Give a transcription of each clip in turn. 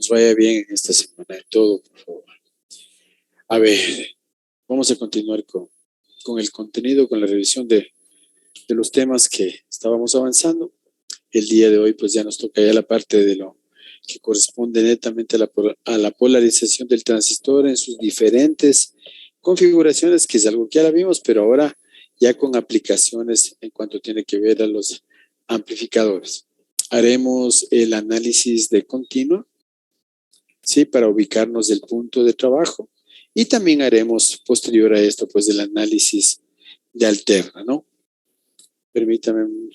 vaya bien en esta semana de todo, por favor. A ver, vamos a continuar con el contenido, con la revisión de los temas que estábamos avanzando. El día de hoy pues ya nos toca ya la parte de lo que corresponde netamente a la polarización del transistor en sus diferentes configuraciones, que es algo que ya la vimos, pero ahora ya con aplicaciones en cuanto tiene que ver a los amplificadores. Haremos el análisis de continua, ¿sí? Para ubicarnos del punto de trabajo. Y también haremos posterior a esto pues el análisis de alterna, ¿no? Permítame un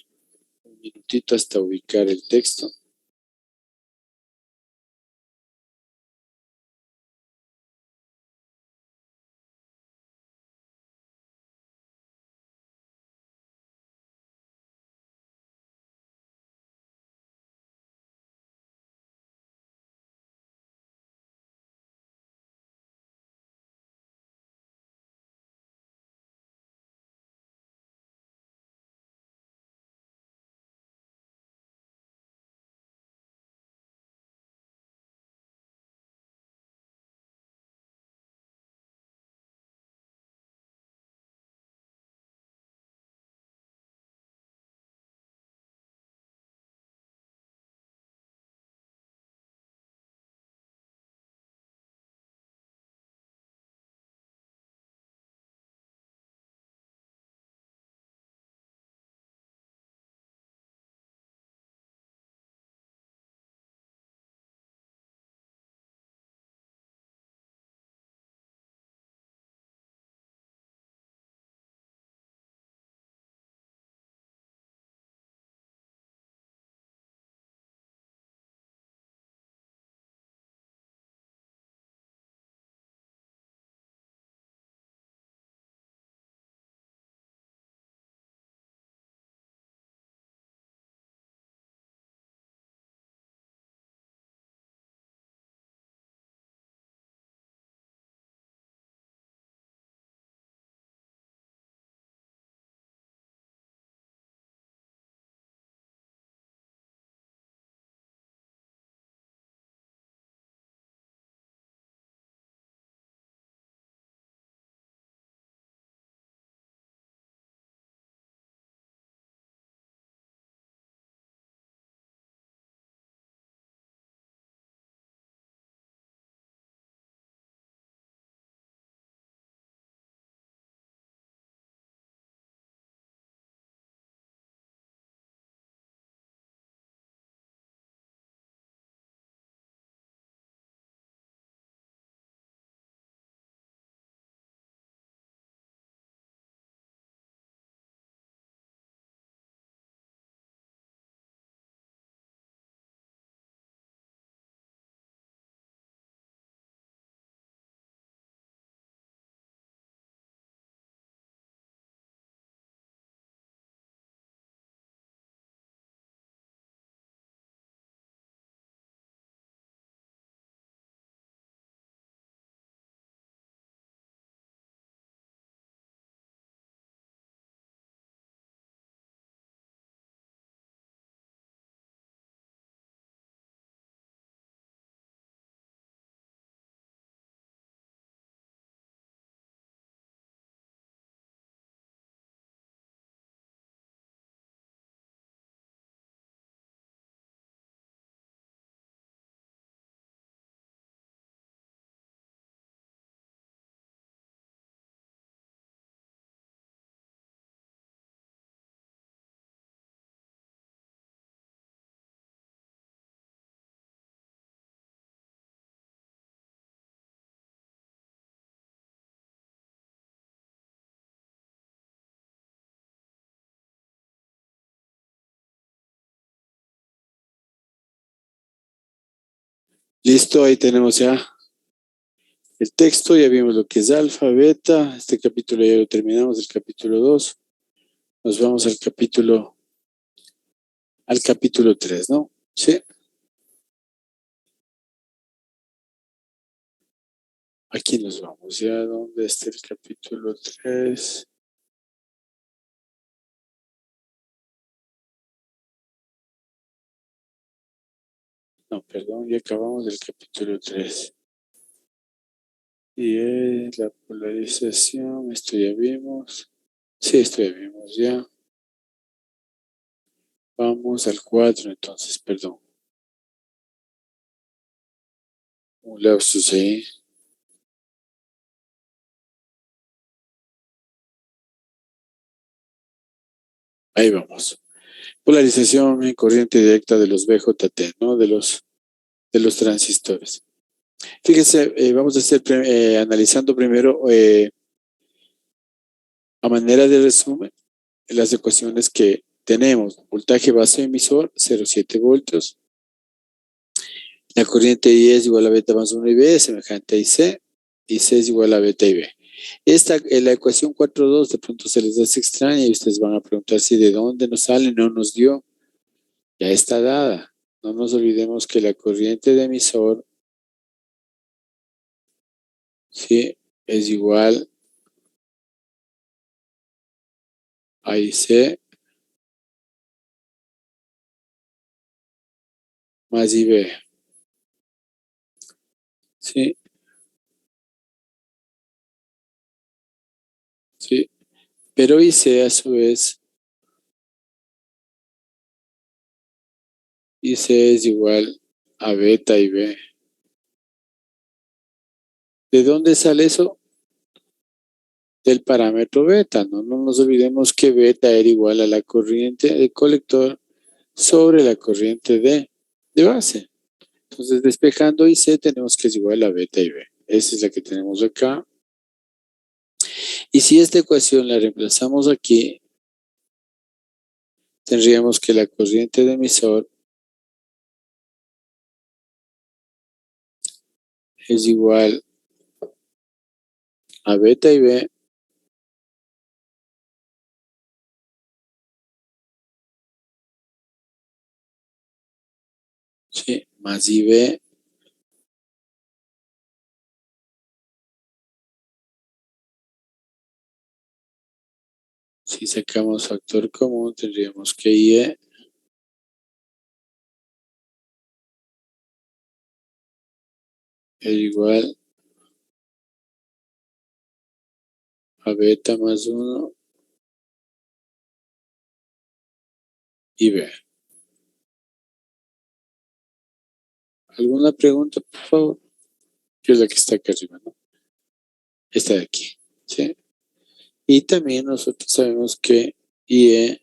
minutito hasta ubicar el texto. Listo, ahí tenemos ya el texto, ya vimos lo que es alfa, beta, este capítulo ya lo terminamos, el capítulo 2. Nos vamos al capítulo 3, ¿no? Sí. Aquí nos vamos, ya, ¿dónde está el capítulo 3? No, perdón, ya acabamos del capítulo 3. Y es la polarización, esto ya vimos. Sí, esto ya vimos ya. Vamos al 4, entonces, perdón. Un lapsus ahí. Ahí vamos. Polarización en corriente directa de los BJT, ¿no? De los transistores. Fíjese, vamos a hacer analizando primero a manera de resumen las ecuaciones que tenemos. Voltaje base emisor 0,7 voltios. La corriente I es igual a beta más 1 IB, semejante a IC, y C es igual a beta IB. Esta, la ecuación 4.2 de pronto se les hace extraña y ustedes van a preguntar si de dónde nos sale, no nos dio. Ya está dada. No nos olvidemos que la corriente de emisor, sí, es igual a IC más IB. Sí, sí. Pero IC a su vez, IC es igual a beta IB. ¿De dónde sale eso? Del parámetro beta, ¿no? No nos olvidemos que beta era igual a la corriente de colector sobre la corriente de base. Entonces, despejando IC tenemos que es igual a beta y B. Esa es la que tenemos acá. Y si esta ecuación la reemplazamos aquí, tendríamos que la corriente de emisor es igual a beta y B ¿sí? Más IB. Si sacamos factor común, tendríamos que IE es igual a beta más 1 y B. ¿Alguna pregunta, por favor? Que es la que está acá arriba, ¿no? Esta de aquí, ¿sí? Y también nosotros sabemos que IE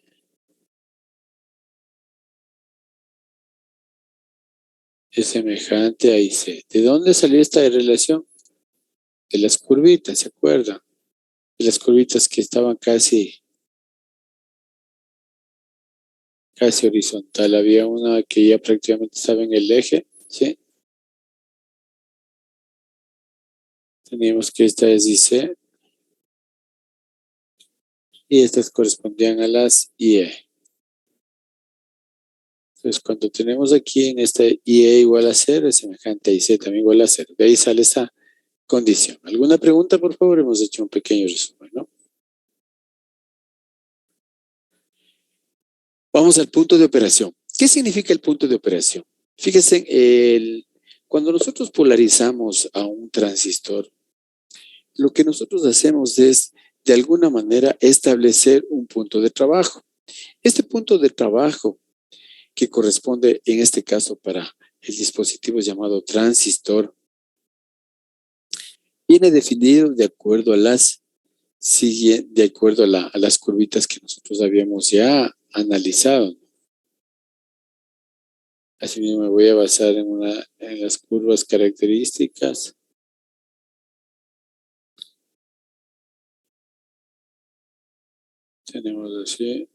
es semejante a IC. ¿De dónde salió esta relación? De las curvitas, ¿se acuerdan? De las curvitas que estaban casi horizontal. Había una que ya prácticamente estaba en el eje, ¿sí? Teníamos que esta es IC y estas correspondían a las IE. Entonces, cuando tenemos aquí en esta IE igual a 0, es semejante a IC también igual a 0. De ahí sale esa condición. ¿Alguna pregunta, por favor? Hemos hecho un pequeño resumen, ¿no? Vamos al punto de operación. ¿Qué significa el punto de operación? Fíjense, cuando nosotros polarizamos a un transistor, lo que nosotros hacemos es, de alguna manera, establecer un punto de trabajo. Este punto de trabajo, que corresponde en este caso para el dispositivo llamado transistor, viene definido de acuerdo a las curvitas que nosotros habíamos ya analizado. Así mismo me voy a basar en las curvas características. Tenemos así.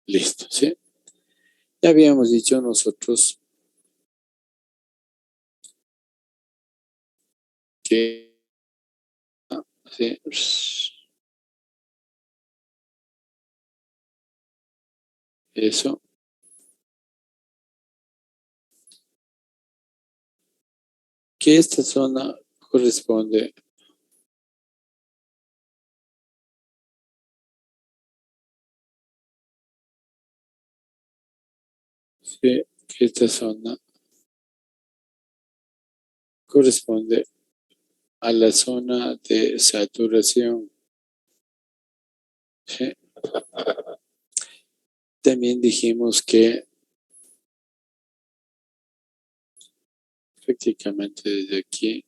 Listo, ¿sí? Ya habíamos dicho nosotros que ¿sí? Eso, que esta zona corresponde que esta zona corresponde a la zona de saturación. ¿Sí? También dijimos que prácticamente desde aquí,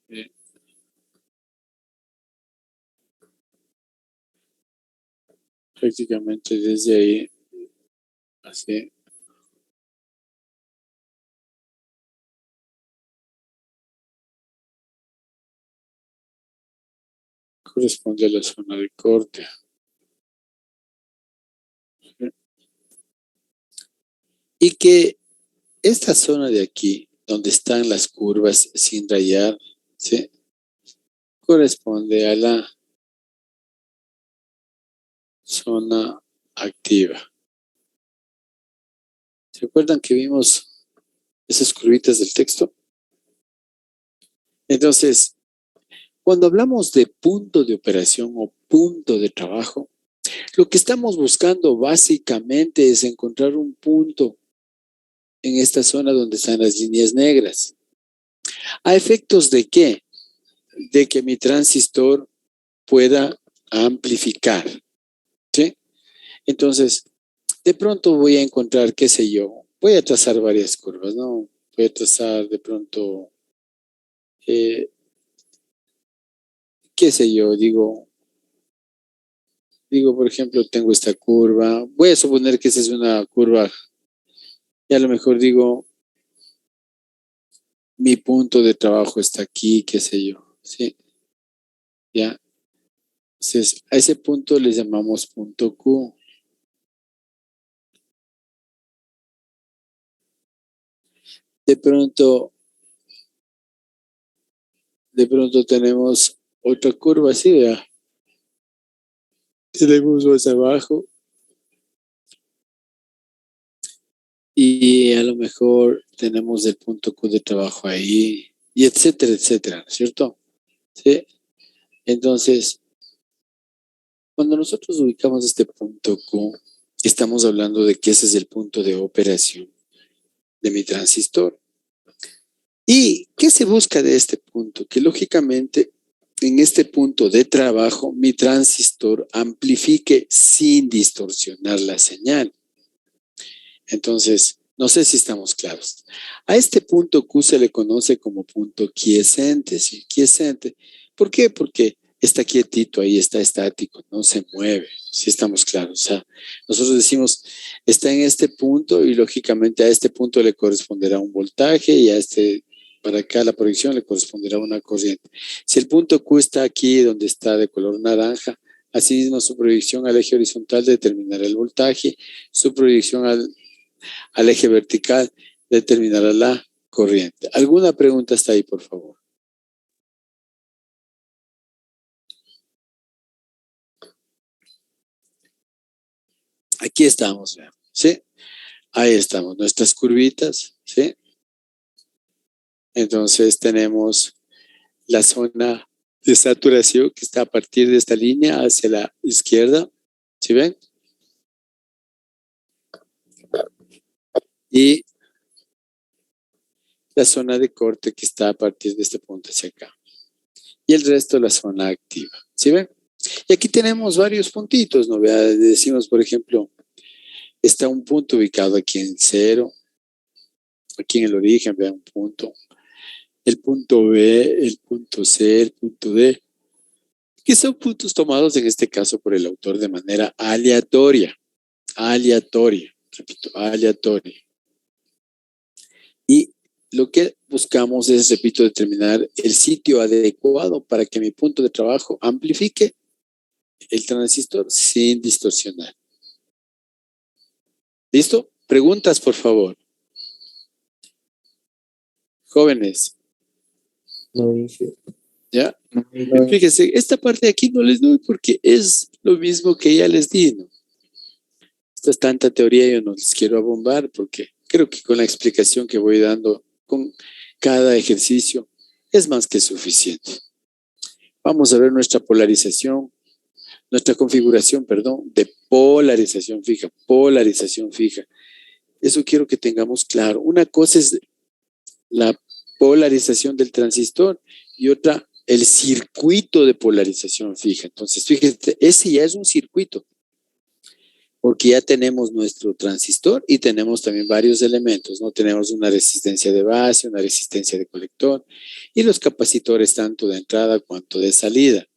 ¿sí? Prácticamente desde ahí, así, corresponde a la zona de corte. ¿Sí? Y que esta zona de aquí, donde están las curvas sin rayar, ¿sí? Corresponde a la zona activa. ¿Se acuerdan que vimos esas curvitas del texto? Entonces, cuando hablamos de punto de operación o punto de trabajo, lo que estamos buscando básicamente es encontrar un punto en esta zona donde están las líneas negras. ¿A efectos de qué? De que mi transistor pueda amplificar, ¿sí? Entonces, de pronto voy a encontrar, qué sé yo, voy a trazar varias curvas, ¿no? Voy a trazar de pronto, qué sé yo, por ejemplo, tengo esta curva, voy a suponer que esa es una curva, y a lo mejor digo, mi punto de trabajo está aquí, qué sé yo, ¿sí? Ya. Entonces, a ese punto le llamamos punto Q. De pronto tenemos otra curva así, vea. Tenemos más abajo y a lo mejor tenemos el punto Q de trabajo ahí y etcétera, etcétera, ¿cierto? Sí. Entonces, cuando nosotros ubicamos este punto Q, estamos hablando de que ese es el punto de operación de mi transistor. ¿Y qué se busca de este punto? Que lógicamente en este punto de trabajo mi transistor amplifique sin distorsionar la señal. Entonces, no sé si estamos claros. A este punto Q se le conoce como punto quiescente, ¿sí? Quiescente. ¿Por qué? Porque está quietito ahí, está estático, no se mueve, si estamos claros. O sea, nosotros decimos, está en este punto y lógicamente a este punto le corresponderá un voltaje y a este, para acá la proyección le corresponderá una corriente. Si el punto Q está aquí, donde está de color naranja, asimismo su proyección al eje horizontal determinará el voltaje, su proyección al eje vertical determinará la corriente. ¿Alguna pregunta hasta ahí, por favor? Aquí estamos, vean, ¿sí? Ahí estamos, nuestras curvitas, ¿sí? Entonces tenemos la zona de saturación que está a partir de esta línea hacia la izquierda, ¿sí ven? Y la zona de corte que está a partir de este punto hacia acá. Y el resto la zona activa, ¿sí ven? Y aquí tenemos varios puntitos, ¿no? Decimos, por ejemplo, está un punto ubicado aquí en 0, aquí en el origen, vean un punto. El punto B, el punto C, el punto D, que son puntos tomados en este caso por el autor de manera aleatoria. Aleatoria, repito, aleatoria. Y lo que buscamos es, repito, determinar el sitio adecuado para que mi punto de trabajo amplifique el transistor sin distorsionar. ¿Listo? Preguntas, por favor. Jóvenes. No dice. ¿Ya? No, Fíjense, esta parte de aquí no les doy porque es lo mismo que ya les di, ¿no? Esta es tanta teoría, yo no les quiero abombar porque creo que con la explicación que voy dando con cada ejercicio es más que suficiente. Vamos a ver nuestra polarización. nuestra configuración, perdón, de polarización fija, polarización fija. Eso quiero que tengamos claro. Una cosa es la polarización del transistor y otra el circuito de polarización fija. Entonces, fíjate, ese ya es un circuito, porque ya tenemos nuestro transistor y tenemos también varios elementos, ¿no? Tenemos una resistencia de base, una resistencia de colector y los capacitores tanto de entrada cuanto de salida.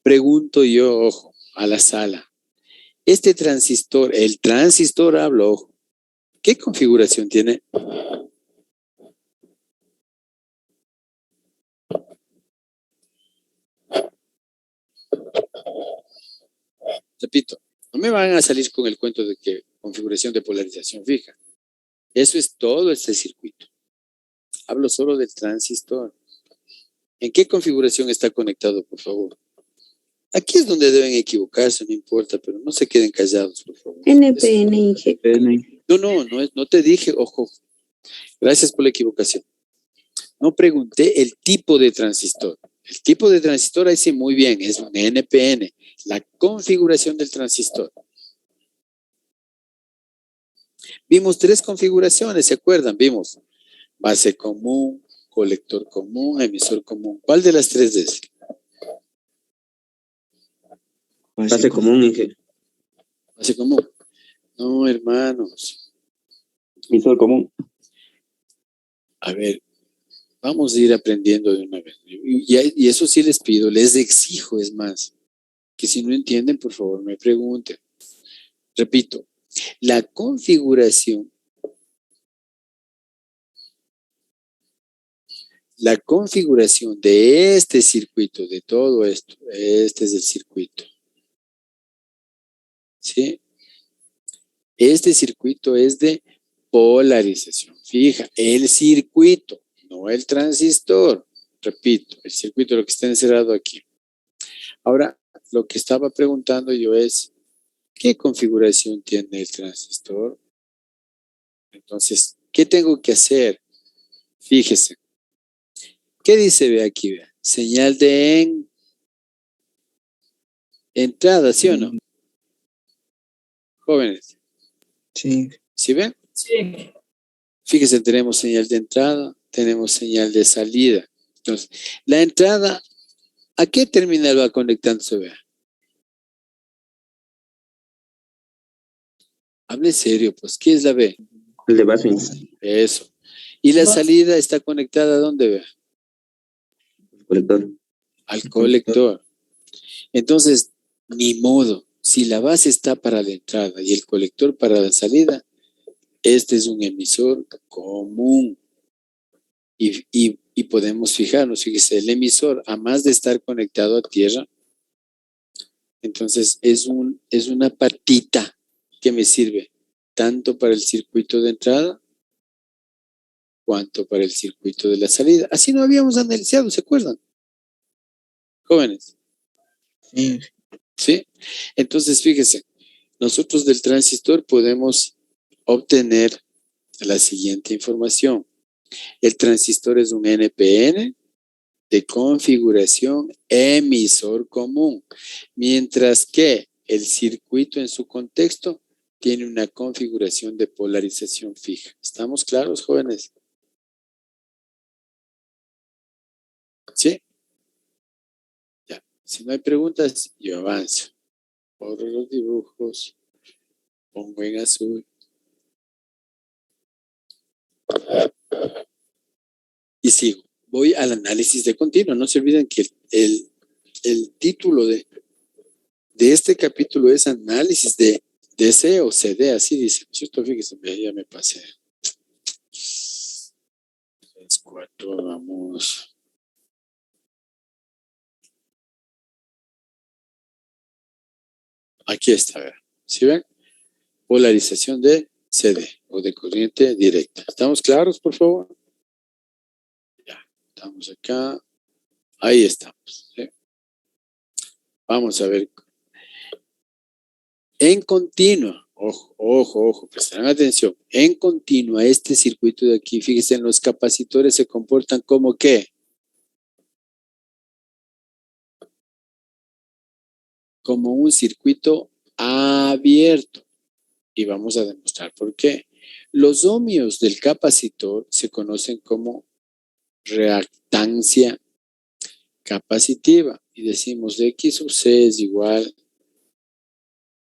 Pregunto yo, ojo, a la sala. Este transistor, el transistor hablo, ojo, ¿qué configuración tiene? Repito, no me van a salir con el cuento de que configuración de polarización fija. Eso es todo este circuito. Hablo solo del transistor. ¿En qué configuración está conectado, por favor? Aquí es donde deben equivocarse, no importa, pero no se queden callados, por favor. NPN, Inge. No te dije, ojo. Gracias por la equivocación. No pregunté el tipo de transistor. El tipo de transistor ahí sí muy bien, es un NPN. La configuración del transistor. Vimos 3 configuraciones, ¿se acuerdan? Vimos base común, colector común, emisor común. ¿Cuál de las 3 es? Base común, Inge. Base común. No, hermanos. Emisor común. A ver, vamos a ir aprendiendo de una vez. Y eso sí les pido, les exijo, es más, que si no entienden, por favor, me pregunten. Repito, la configuración de este circuito, de todo esto, este es el circuito. ¿Sí? Este circuito es de polarización fija. El circuito, no el transistor. Repito, el circuito, lo que está encerrado aquí. Ahora, lo que estaba preguntando yo es, ¿qué configuración tiene el transistor? Entonces, ¿qué tengo que hacer? Fíjese. ¿Qué dice? Ve aquí, vea. Señal de entrada, ¿sí o no? Jóvenes. Sí. ¿Sí ven? Sí. Fíjese, tenemos señal de entrada, tenemos señal de salida. Entonces, la entrada, ¿a qué terminal va conectándose? Vea. Hable serio, pues. ¿Qué es la B? El de base. Eso. ¿Y la salida está conectada a dónde? Vea? Colector. Al colector. Entonces, ni modo. Si la base está para la entrada y el colector para la salida, este es un emisor común. Y podemos fijarnos, fíjese, el emisor, a más de estar conectado a tierra, entonces es una patita que me sirve tanto para el circuito de entrada cuanto para el circuito de la salida. Así no habíamos analizado, ¿se acuerdan? Jóvenes. Sí. ¿Sí? Entonces, fíjese, nosotros del transistor podemos obtener la siguiente información. El transistor es un NPN de configuración emisor común, mientras que el circuito en su contexto tiene una configuración de polarización fija. ¿Estamos claros, jóvenes? ¿Sí? Ya. Si no hay preguntas, yo avanzo. Borro los dibujos. Pongo en azul. Y sigo. Voy al análisis de continuo. No se olviden que el título de este capítulo es análisis de DC o CD, así dice. ¿Cierto? Fíjense, ya me pasé. 3, 4, vamos. Aquí está, ¿verdad? ¿Sí ven? Polarización de CD o de corriente directa. ¿Estamos claros, por favor? Ya, estamos acá. Ahí estamos. ¿Sí? Vamos a ver. En continua, ojo, prestarán atención. En continua, este circuito de aquí, fíjense, en los capacitores se comportan como ¿qué? como un circuito abierto. Y vamos a demostrar por qué. Los ohmios del capacitor se conocen como reactancia capacitiva. Y decimos de X sub C es igual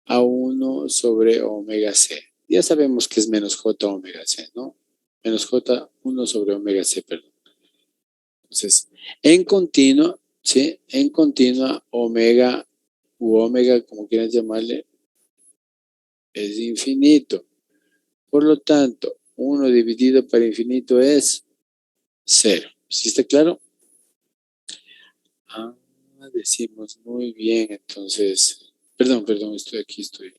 a 1 sobre omega C. Ya sabemos que es menos J omega C, ¿no? Menos J 1 sobre omega C, perdón. Entonces, en continua, ¿sí? En continua, omega u omega, como quieran llamarle, es infinito. Por lo tanto, 1 dividido por infinito es 0. ¿Sí está claro? Ah, decimos muy bien, entonces, perdón, estoy.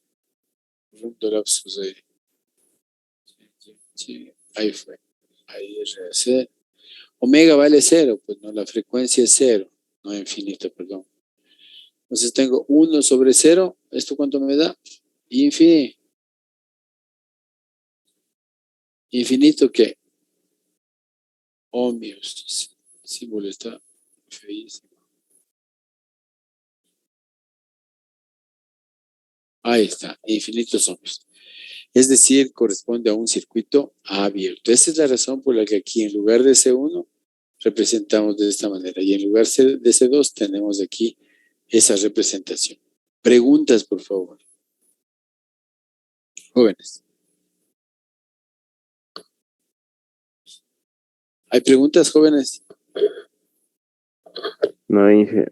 Rondo lapsus de, sí, ahí fue. Ahí es C. Omega vale 0, pues no, la frecuencia es 0, no infinito, perdón. Entonces tengo 1 sobre 0, ¿esto cuánto me da? Infinito. ¿Infinito qué? Ohmios. El símbolo está feísimo. Ahí está, infinitos ohmios. Es decir, corresponde a un circuito abierto. Esa es la razón por la que aquí en lugar de C1 representamos de esta manera y en lugar de C2 tenemos aquí esa representación. Preguntas, por favor. Jóvenes. ¿Hay preguntas, jóvenes? No dije.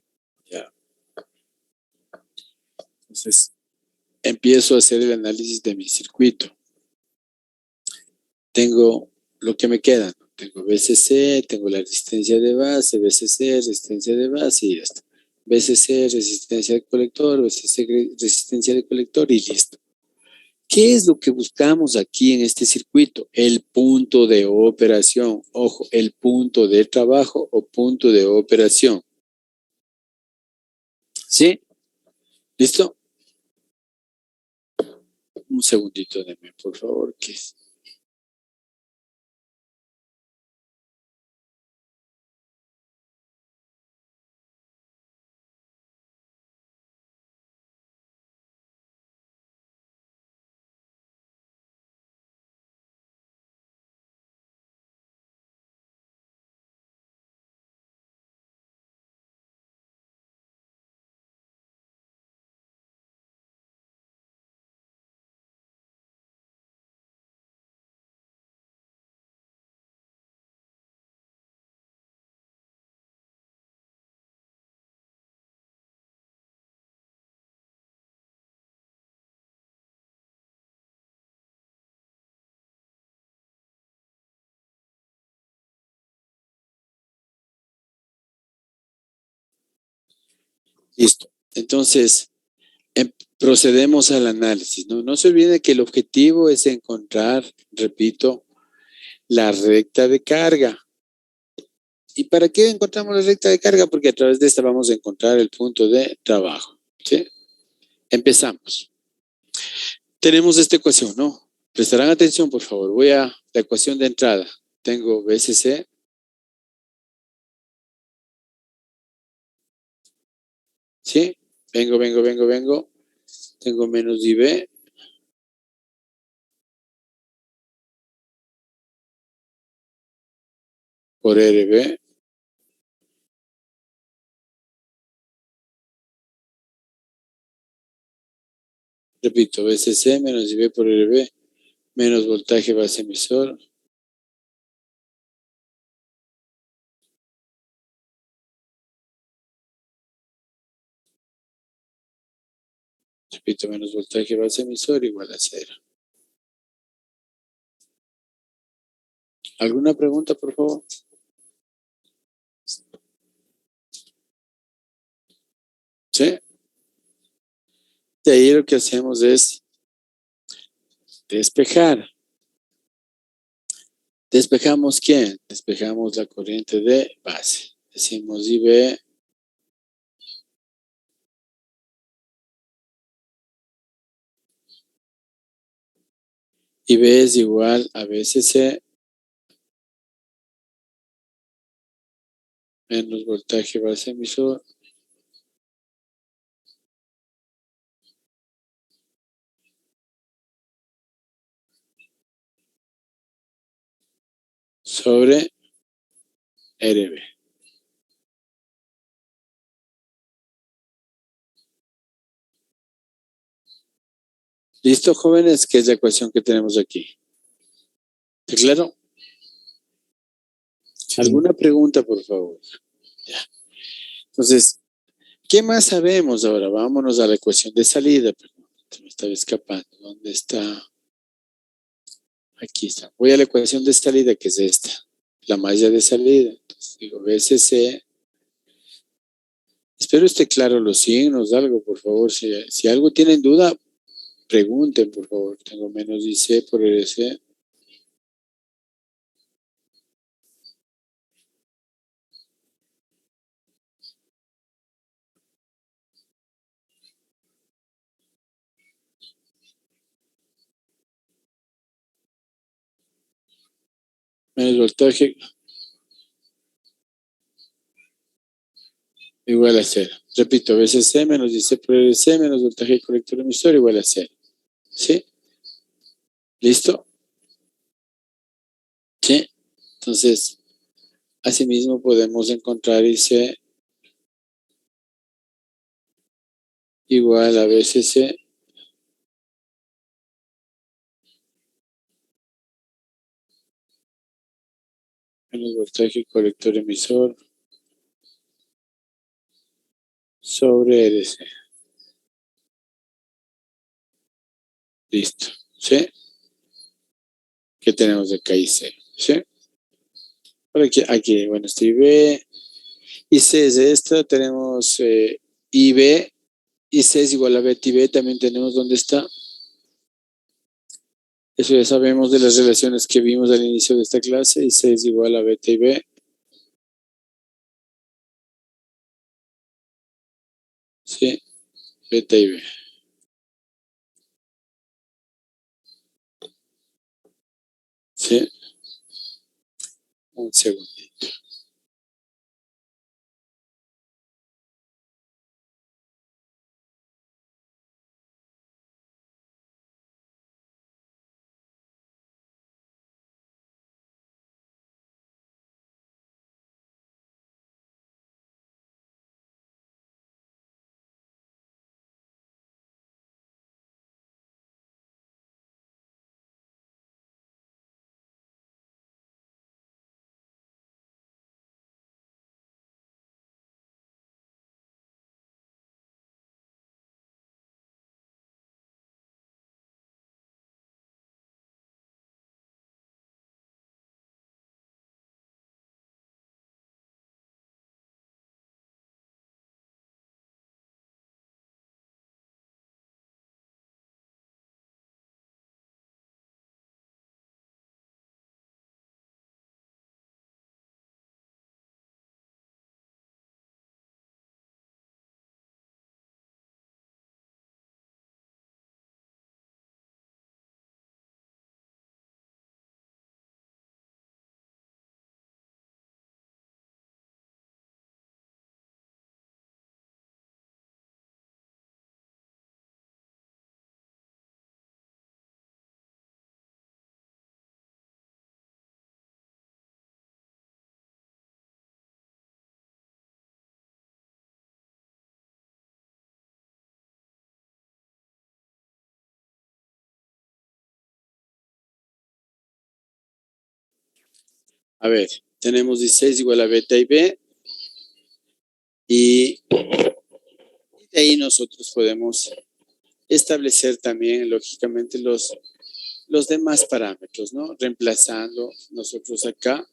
Ya. Entonces, empiezo a hacer el análisis de mi circuito. Tengo lo que me queda, ¿no? Tengo BCC, tengo la resistencia de base, BCC, resistencia de base y ya está. BCC, resistencia de colector, BCC, resistencia de colector y listo. ¿Qué es lo que buscamos aquí en este circuito? El punto de operación. Ojo, el punto de trabajo o punto de operación. ¿Sí? ¿Listo? Un segundito, denme, por favor, que listo. Entonces, procedemos al análisis, ¿no? No se olvide que el objetivo es encontrar, repito, la recta de carga. ¿Y para qué encontramos la recta de carga? Porque a través de esta vamos a encontrar el punto de trabajo. ¿Sí? Empezamos. Tenemos esta ecuación, ¿no? Prestarán atención, por favor. Voy a la ecuación de entrada. Tengo BCC. ¿Sí? Vengo. Tengo menos IB. Por RB. Repito, BCC menos IB por RB. Menos voltaje base emisor. Repito, menos voltaje base emisor igual a 0. ¿Alguna pregunta, por favor? ¿Sí? De ahí lo que hacemos es despejar. ¿Despejamos quién? Despejamos la corriente de base. Decimos IB es igual a BCC menos voltaje base emisor sobre RB. ¿Listo, jóvenes? ¿Qué es la ecuación que tenemos aquí? ¿Está claro? Sí. ¿Alguna pregunta, por favor? Ya. Entonces, ¿qué más sabemos ahora? Vámonos a la ecuación de salida. Se me estaba escapando. ¿Dónde está? Aquí está. Voy a la ecuación de salida, que es esta. La malla de salida. Entonces digo BCC. Espero esté claro los signos, algo, por favor. Si algo tienen duda, pregunten, por favor. Tengo menos IC por RC. Menos voltaje igual a 0. Repito, BCC menos IC por RC menos voltaje colector emisor igual a 0. ¿Sí? ¿Listo? Sí. Entonces, asimismo podemos encontrar IC igual a BCC menos voltaje colector emisor sobre RC. Listo. ¿Sí? ¿Qué tenemos de acá? IC. ¿Sí? Por aquí, bueno, este IB. IC es esta. Tenemos IB. IC es igual a beta y B. También tenemos dónde está. Eso ya sabemos de las relaciones que vimos al inicio de esta clase. IC es igual a beta y B. Sí. Beta y B. Sí. Un segundito. A ver, tenemos 16 igual a beta y B. Y de ahí nosotros podemos establecer también, lógicamente, los demás parámetros, ¿no? Reemplazando nosotros acá,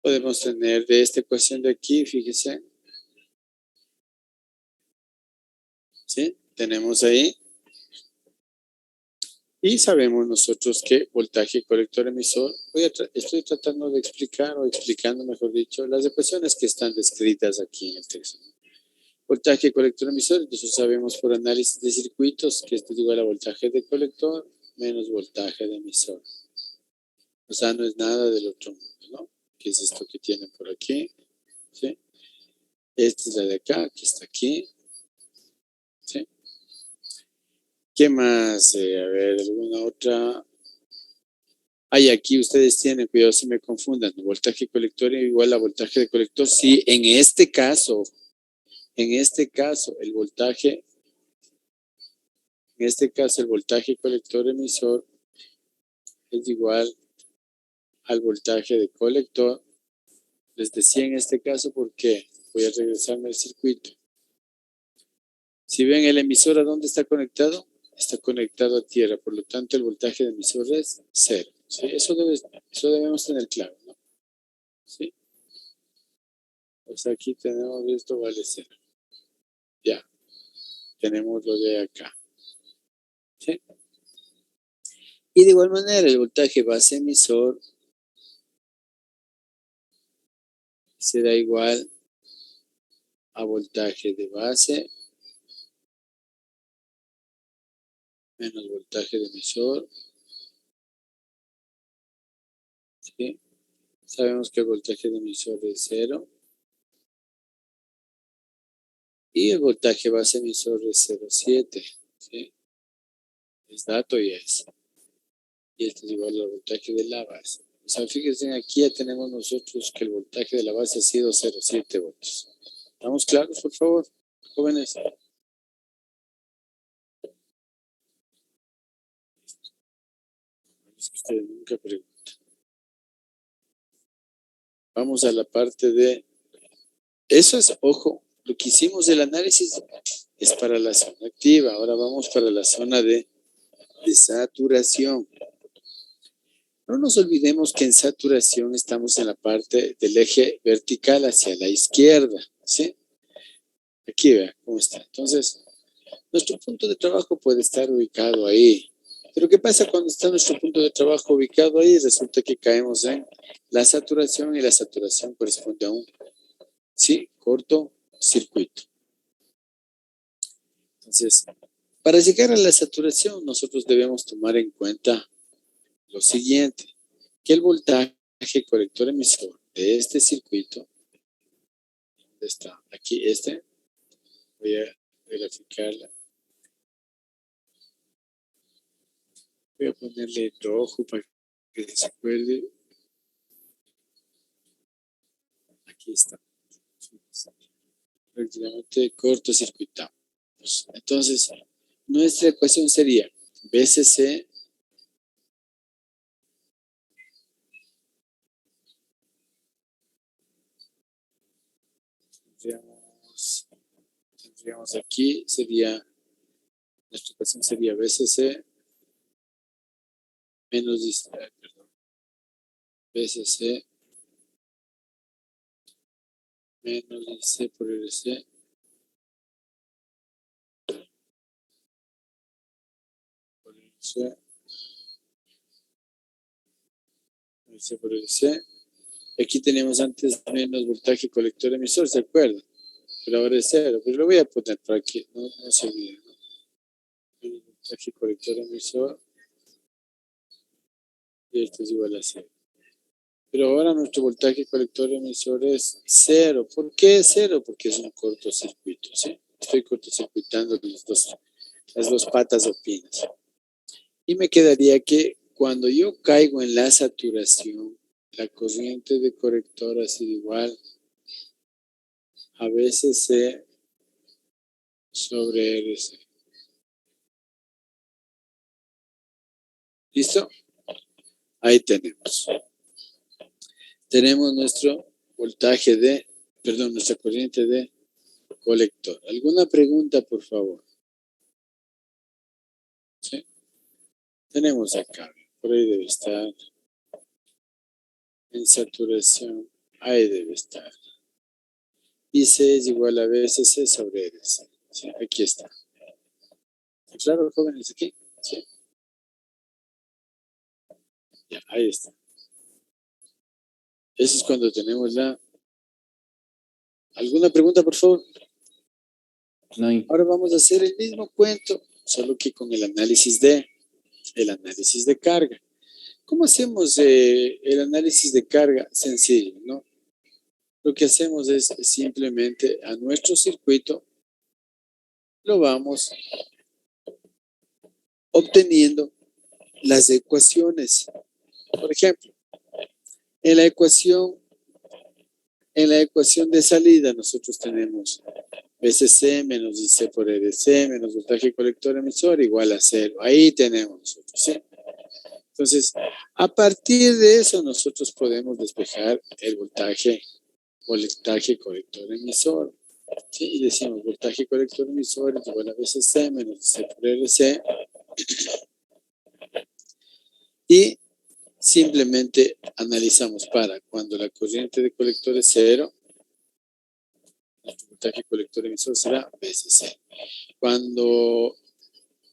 podemos tener de esta ecuación de aquí, fíjese. ¿Sí? Tenemos ahí. Y sabemos nosotros que voltaje colector emisor, estoy tratando de explicar o explicando, mejor dicho, las ecuaciones que están descritas aquí en el texto. Voltaje colector emisor, entonces sabemos por análisis de circuitos que esto es igual a voltaje de colector menos voltaje de emisor. O sea, no es nada del otro mundo, ¿no? Que es esto que tienen por aquí, ¿sí? Esta es la de acá, que está aquí, ¿sí? ¿Qué más? A ver, ¿alguna otra? Ay, aquí ustedes tienen, cuidado si me confundan, voltaje colector igual a voltaje de colector. Sí, en este caso, el voltaje, el voltaje colector emisor es igual al voltaje de colector. Les decía en este caso porque voy a regresarme al circuito. Si ven el emisor, ¿a dónde está conectado? Está conectado a tierra, por lo tanto el voltaje de emisor es 0. ¿Sí? Eso debemos tener claro, ¿no? ¿Sí? Pues aquí tenemos esto vale 0. Ya, tenemos lo de acá. ¿Sí? Y de igual manera el voltaje base emisor será igual a voltaje de base menos voltaje de emisor. ¿Sí? Sabemos que el voltaje de emisor es 0. Y el voltaje base emisor es 0,7. ¿Sí? Es dato y es. Y esto es igual al voltaje de la base. O sea, fíjense, aquí ya tenemos nosotros que el voltaje de la base ha sido 0,7 voltios. ¿Estamos claros, por favor, jóvenes? Es que ustedes nunca preguntan. Vamos a la parte de... Eso es, ojo, lo que hicimos del análisis es para la zona activa. Ahora vamos para la zona de saturación. No nos olvidemos que en saturación estamos en la parte del eje vertical hacia la izquierda, ¿sí? Aquí vea cómo está. Entonces, nuestro punto de trabajo puede estar ubicado ahí. Pero ¿qué pasa cuando está nuestro punto de trabajo ubicado ahí? Resulta que caemos en la saturación y la saturación corresponde a un, sí, cortocircuito. Entonces, para llegar a la saturación, nosotros debemos tomar en cuenta lo siguiente, que el voltaje colector emisor de este circuito, ¿dónde está? Aquí voy a graficarla. Voy a ponerle rojo para que se acuerde. Aquí está. Prácticamente cortocircuitado. Entonces, nuestra ecuación sería BCC tendríamos aquí, nuestra ecuación sería BCC menos, perdón, BCC menos DC por LC por LC, LC por LC. Aquí tenemos antes menos voltaje colector emisor, ¿se acuerdan? Pero ahora es 0, pero lo voy a poner para que no se olviden, ¿no? Menos voltaje colector emisor y esto es igual a 0. Pero ahora nuestro voltaje colector emisor es 0. ¿Por qué es 0? Porque es un cortocircuito, ¿sí? Estoy cortocircuitando las dos patas o pinas. Y me quedaría que cuando yo caigo en la saturación, la corriente de colector ha sido igual a BCC sobre RC. ¿Listo? Ahí tenemos. Tenemos nuestro voltaje nuestra corriente de colector. ¿Alguna pregunta, por favor? ¿Sí? Tenemos acá, por ahí debe estar. En saturación, ahí debe estar. Y C es igual a BCC sobre RC. ¿Sí? Aquí está. ¿Está claro, jóvenes? Aquí. ¿Sí? Ya, ahí está. Eso es cuando tenemos ¿Alguna pregunta, por favor? No hay. Ahora vamos a hacer el mismo cuento, solo que con el análisis de carga. ¿Cómo hacemos el análisis de carga? Sencillo, ¿no? Lo que hacemos es simplemente a nuestro circuito lo vamos obteniendo las ecuaciones. Por ejemplo, en la ecuación, de salida nosotros tenemos VCC menos IC por EDC menos voltaje colector emisor igual a 0. Ahí tenemos nosotros, ¿sí? Entonces, a partir de eso nosotros podemos despejar el voltaje colector emisor. ¿Sí? Y decimos voltaje colector emisor es igual a VCC menos IC por EDC. Y simplemente analizamos para cuando la corriente de colector es 0, nuestro voltaje colector emisor será VCC. Cuando,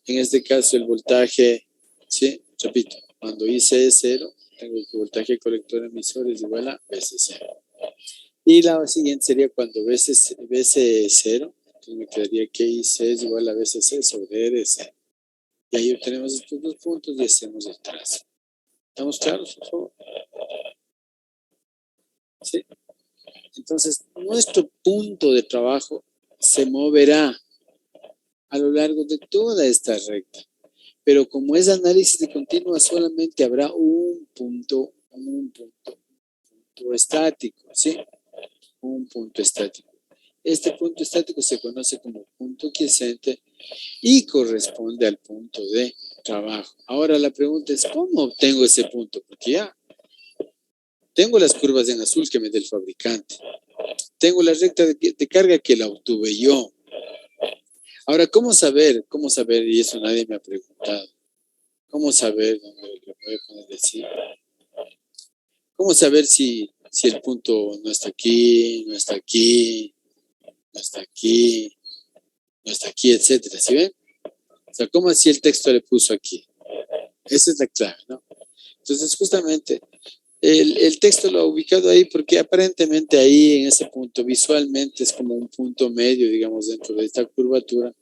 en este caso, el voltaje, ¿sí? Repito, cuando IC es 0, tengo que el voltaje colector emisor es igual a VCC. Y la siguiente sería cuando VC es 0, entonces me quedaría que IC es igual a VCC sobre RC. Y ahí obtenemos estos dos puntos y hacemos el trazo. ¿Estamos claros, por favor? ¿Sí? Entonces, nuestro punto de trabajo se moverá a lo largo de toda esta recta. Pero como es análisis de continua, solamente habrá un punto estático, ¿sí? Un punto estático. Este punto estático se conoce como punto quiescente y corresponde al punto de trabajo. Ahora la pregunta es, ¿cómo obtengo ese punto? Porque ya tengo las curvas en azul que me da el fabricante. Tengo la recta de carga que la obtuve yo. Ahora, ¿cómo saber? Y eso nadie me ha preguntado. ¿Cómo saber? Le voy a poner así. ¿Cómo saber si el punto no está aquí, no está aquí, no está aquí, no está aquí, etcétera? ¿Sí ven? O sea, ¿cómo así el texto le puso aquí? Esa es la clave, ¿no? Entonces, justamente, el texto lo ha ubicado ahí porque aparentemente ahí, en ese punto, visualmente es como un punto medio, digamos, dentro de esta curvatura,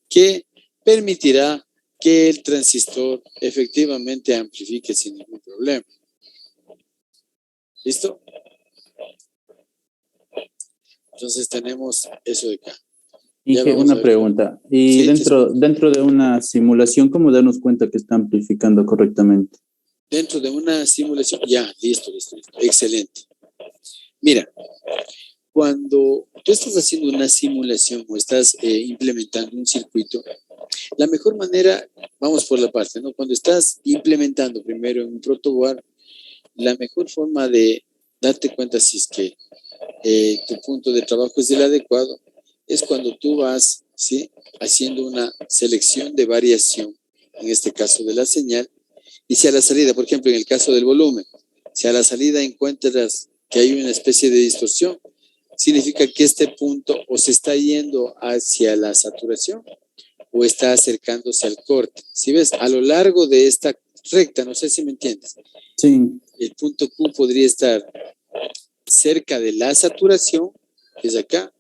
que permitirá que el transistor efectivamente amplifique sin ningún problema. ¿Listo? Entonces tenemos eso de acá. Inge, una pregunta. Y Sí, dentro de una simulación, ¿cómo darnos cuenta que está amplificando correctamente? dentro de una simulación, ya, listo. Excelente. Mira, cuando tú estás haciendo una simulación o estás implementando un circuito, la mejor manera, vamos por la parte, ¿no? Cuando estás implementando primero en un protoboard, la mejor forma de darte cuenta si es que tu punto de trabajo es el adecuado es cuando tú vas, ¿sí? Haciendo una selección de variación, en este caso de la señal, y si a la salida, por ejemplo, en el caso del volumen, si a la salida encuentras que hay una especie de distorsión, significa que este punto o se está yendo hacia la saturación o está acercándose al corte. Si ves, a lo largo de esta recta, no sé si me entiendes, Sí. el punto Q podría estar cerca de la saturación, que es acá,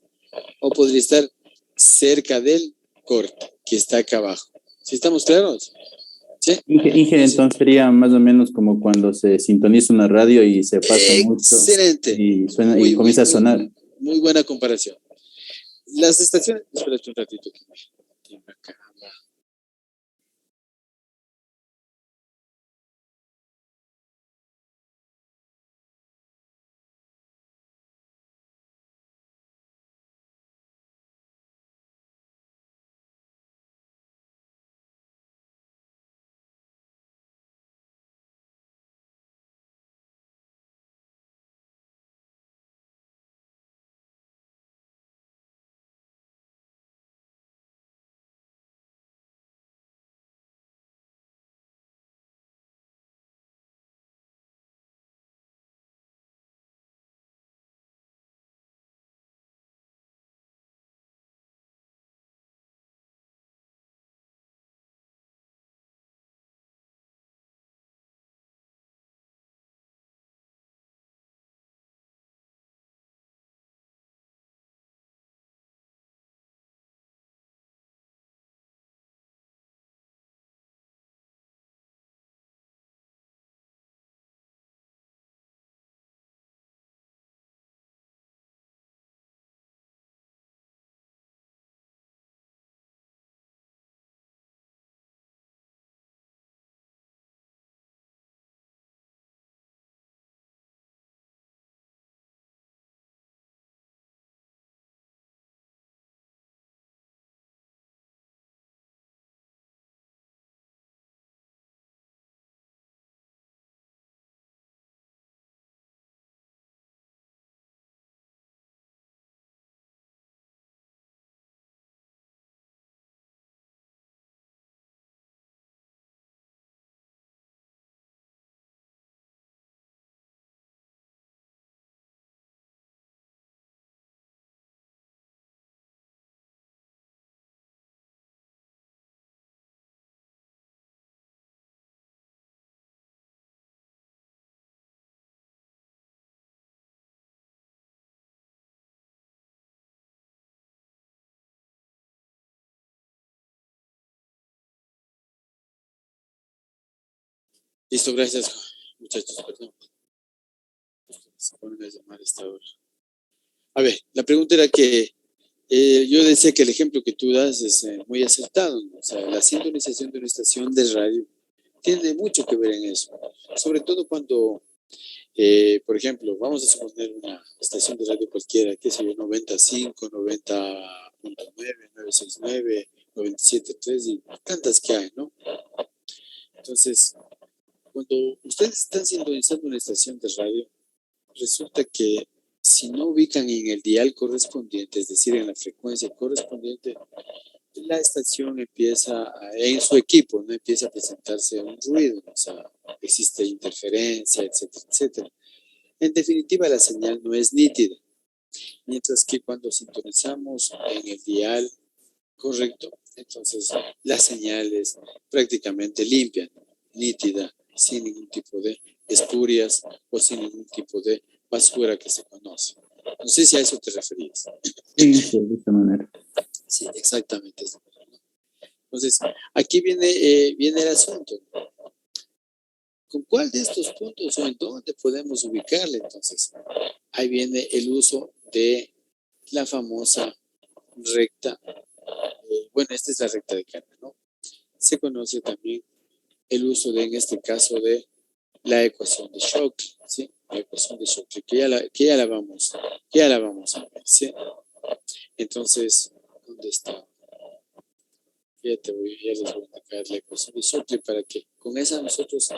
o podría estar cerca del corte, que está acá abajo. ¿Sí estamos claros? ¿Sí? Inge, entonces sería más o menos como cuando se sintoniza una radio y se pasa mucho Excelente. y suena y comienza a sonar. Muy buena comparación. Las estaciones, espérate un ratito que me acá. Listo, gracias, muchachos. Perdón. Se ponen a llamar a esta hora. A ver, la pregunta era que yo decía que el ejemplo que tú das es muy acertado, ¿no? O sea, la sintonización de una estación de radio tiene mucho que ver en eso. Sobre todo cuando, por ejemplo, vamos a suponer una estación de radio cualquiera, qué sé yo, 95, 90.9, 969, 97.3 y tantas que hay, ¿no? Entonces, cuando ustedes están sintonizando una estación de radio, resulta que si no ubican en el dial correspondiente, es decir, en la frecuencia correspondiente, la estación empieza, en su equipo, no empieza a presentarse un ruido, o sea, existe interferencia, etcétera, etcétera. En definitiva, la señal no es nítida, mientras que cuando sintonizamos en el dial correcto, entonces la señal es prácticamente limpia, nítida, sin ningún tipo de espurias o sin ningún tipo de basura que se conoce. No sé si a eso te referías. Sí, de esta manera. Sí, exactamente. Entonces, aquí viene el asunto. ¿Con cuál de estos puntos o en dónde podemos ubicarle? Entonces, ahí viene el uso de la famosa recta. Bueno, esta es la recta de carga, ¿no? Se conoce también el uso de, en este caso, de la ecuación de Shockley, ¿sí? La ecuación de Shockley, que ya la vamos a ver, ¿sí? Entonces, ¿dónde está? Ya les voy a indicar la ecuación de Shockley para que con esa nosotros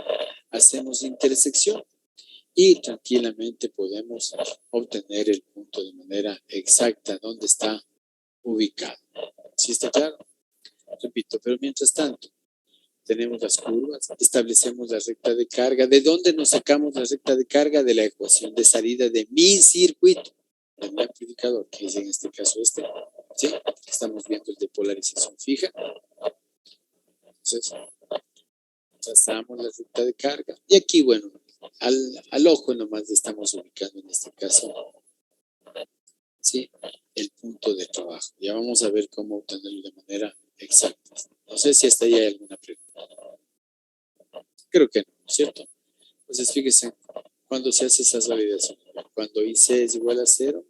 hacemos intersección y tranquilamente podemos obtener el punto de manera exacta donde está ubicado. ¿Sí está claro? Repito, pero mientras tanto, tenemos las curvas, establecemos la recta de carga. ¿De dónde nos sacamos la recta de carga? De la ecuación de salida de mi circuito, de mi amplificador, que es en este caso este. ¿Sí? Estamos viendo el de polarización fija. Entonces, trazamos la recta de carga. Y aquí, bueno, al ojo nomás estamos ubicando en este caso, ¿sí? El punto de trabajo. Ya vamos a ver cómo obtenerlo de manera exacta. No sé si hasta ahí hay alguna pregunta. Creo que no, ¿cierto? Entonces, fíjense, cuando se hace esas validaciones, cuando IC es igual a 0,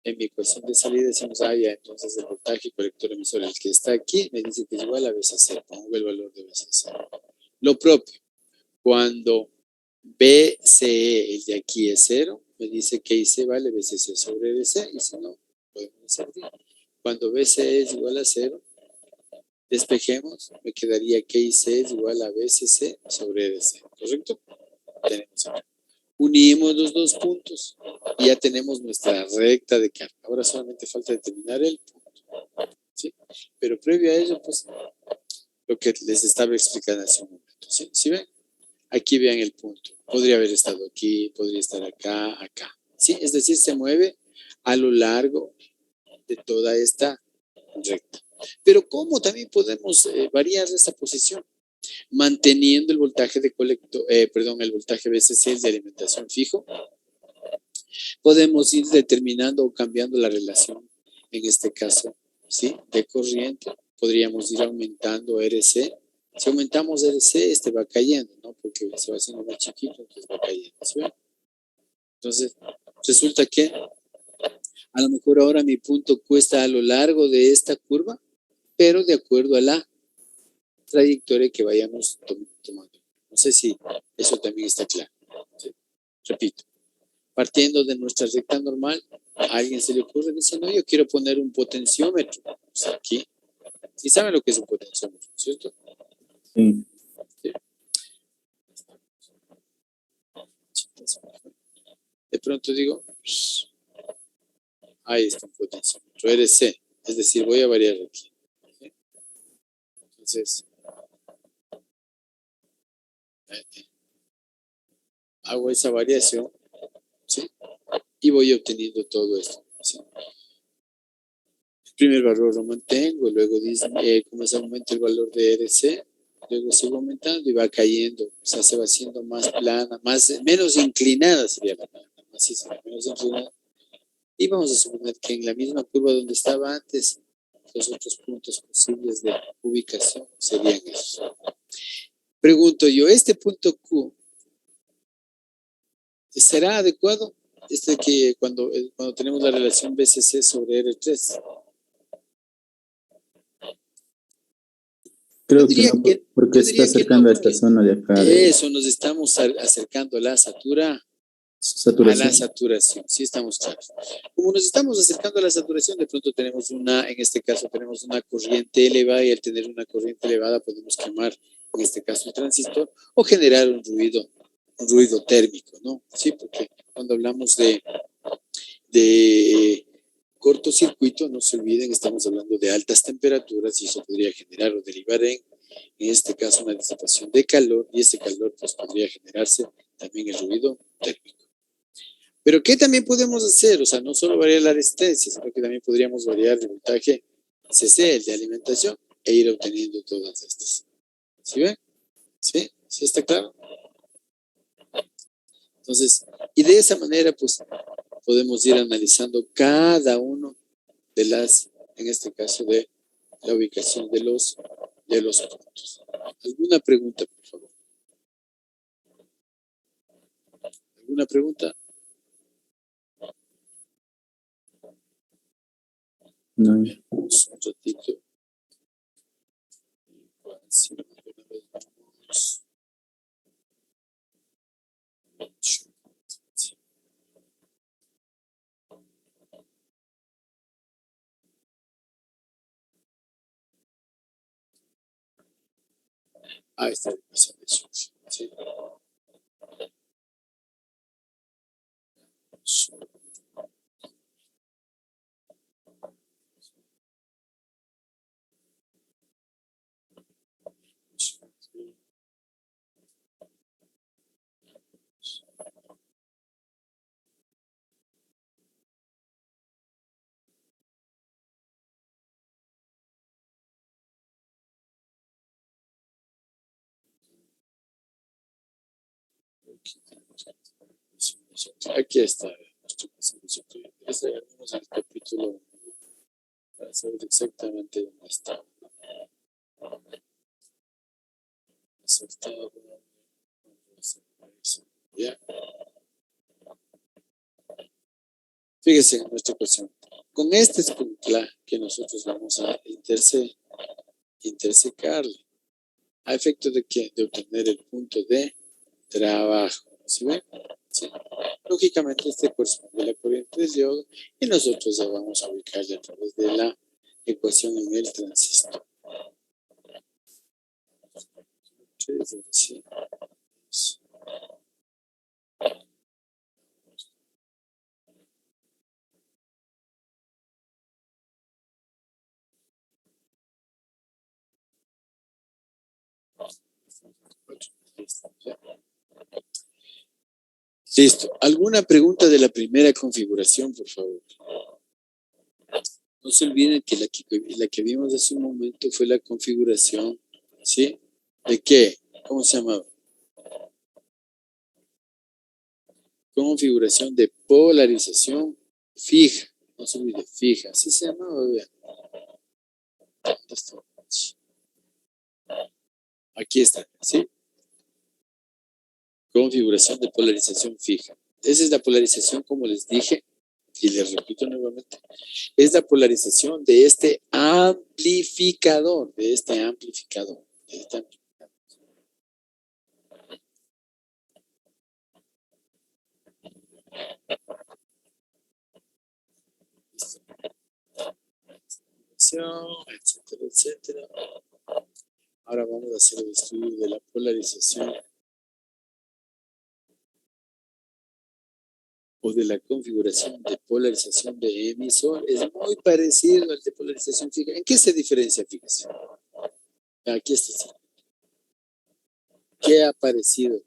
en mi ecuación de salida decimos, ya, entonces el voltaje colector emisor, el que está aquí, me dice que es igual a BC0, pongo el valor de BC0. Lo propio, cuando BCE, el de aquí es 0, me dice que IC vale BCC sobre DC, y si no, podemos hacer bien. Cuando BCE es igual a 0, despejemos, me quedaría que IC es igual a BCC sobre DC, ¿correcto? Tenemos acá. Unimos los dos puntos y ya tenemos nuestra recta de carga. Ahora solamente falta determinar el punto, ¿sí? Pero previo a ello, pues, lo que les estaba explicando hace un momento, ¿sí? ¿Sí ven? Aquí vean el punto. Podría haber estado aquí, podría estar acá, acá, ¿sí? Es decir, se mueve a lo largo de toda esta recta. Pero ¿cómo también podemos variar esta posición? Manteniendo el voltaje de el voltaje BCC de alimentación fijo, podemos ir determinando o cambiando la relación, en este caso, ¿sí? De corriente. Podríamos ir aumentando RC. Si aumentamos RC, este va cayendo, ¿no? Porque se va haciendo más chiquito, entonces va cayendo, ¿sí? Entonces, resulta que a lo mejor ahora mi punto cuesta a lo largo de esta curva, pero de acuerdo a la trayectoria que vayamos tomando. No sé si eso también está claro. ¿Sí? Repito, partiendo de nuestra recta normal, a alguien se le ocurre, dice, no, yo quiero poner un potenciómetro. O sea, aquí, sí saben lo que es un potenciómetro, ¿cierto? Sí. Sí. De pronto digo, ahí está un potenciómetro, RC, es decir, voy a variar aquí. ¿Sí? Entonces, hago esa variación, ¿sí? Y voy obteniendo todo esto, ¿sí? El primer valor lo mantengo, luego dice, como se aumenta el valor de RC, luego sigo aumentando y va cayendo, o sea, se va haciendo más plana, menos inclinada sería la plana, así sería, menos inclinada. Y vamos a suponer que en la misma curva donde estaba antes, los otros puntos posibles de ubicación serían esos. Pregunto yo, ¿este punto Q será adecuado? Que cuando tenemos la relación BCC sobre R3. Creo que diría no, que- porque yo se está diría que no, acercando a esta porque zona de acá de eso nos estamos acercando a la saturación. saturación, sí estamos claros. Como nos estamos acercando a la saturación, de pronto tenemos en este caso tenemos una corriente elevada y al tener una corriente elevada podemos quemar, en este caso el transistor, o generar un ruido térmico, ¿no? Sí, porque cuando hablamos de cortocircuito, no se olviden, estamos hablando de altas temperaturas y eso podría generar o derivar en este caso, una disipación de calor y ese calor pues podría generarse también el ruido térmico. Pero ¿qué también podemos hacer? O sea, no solo variar la resistencia, sino que también podríamos variar el voltaje CC, el de alimentación, e ir obteniendo todas estas. ¿Sí ven? ¿Sí? ¿Sí está claro? Entonces, y de esa manera, pues, podemos ir analizando cada uno de en este caso, de la ubicación de los puntos. ¿Alguna pregunta, por favor? ¿Alguna pregunta? No. Un ratito. Ahí está la ecuación de Schuch. ¿Sí? Aquí está nuestra ecuación de Schuch. Este vemos el capítulo para saber exactamente dónde está. Acertado. ¿Ya? Fíjese en nuestra ecuación. Con este escuncla que nosotros vamos a intersecarle. ¿A efecto de qué? De obtener el punto de trabajo. ¿Sí ven? Sí. Lógicamente este corresponde a la corriente de diodo y nosotros ya vamos a ubicarle a través de la ecuación en el transistor. Sí. Listo. ¿Alguna pregunta de la primera configuración, por favor? No se olviden que la que vimos hace un momento fue la configuración, ¿sí? ¿De qué? ¿Cómo se llamaba? Configuración de polarización fija. No se olvide, fija. Así se llamaba, vean. ¿Dónde está? Aquí está, ¿sí? Configuración de polarización fija. Esa es la polarización, como les dije, y les repito nuevamente, es la polarización de este amplificador, etcétera, etcétera. Ahora vamos a hacer el estudio de la polarización o de la configuración de polarización de emisor. Es muy parecido al de polarización fija. ¿En qué se diferencia? Fíjense. Aquí está. ¿Qué ha aparecido?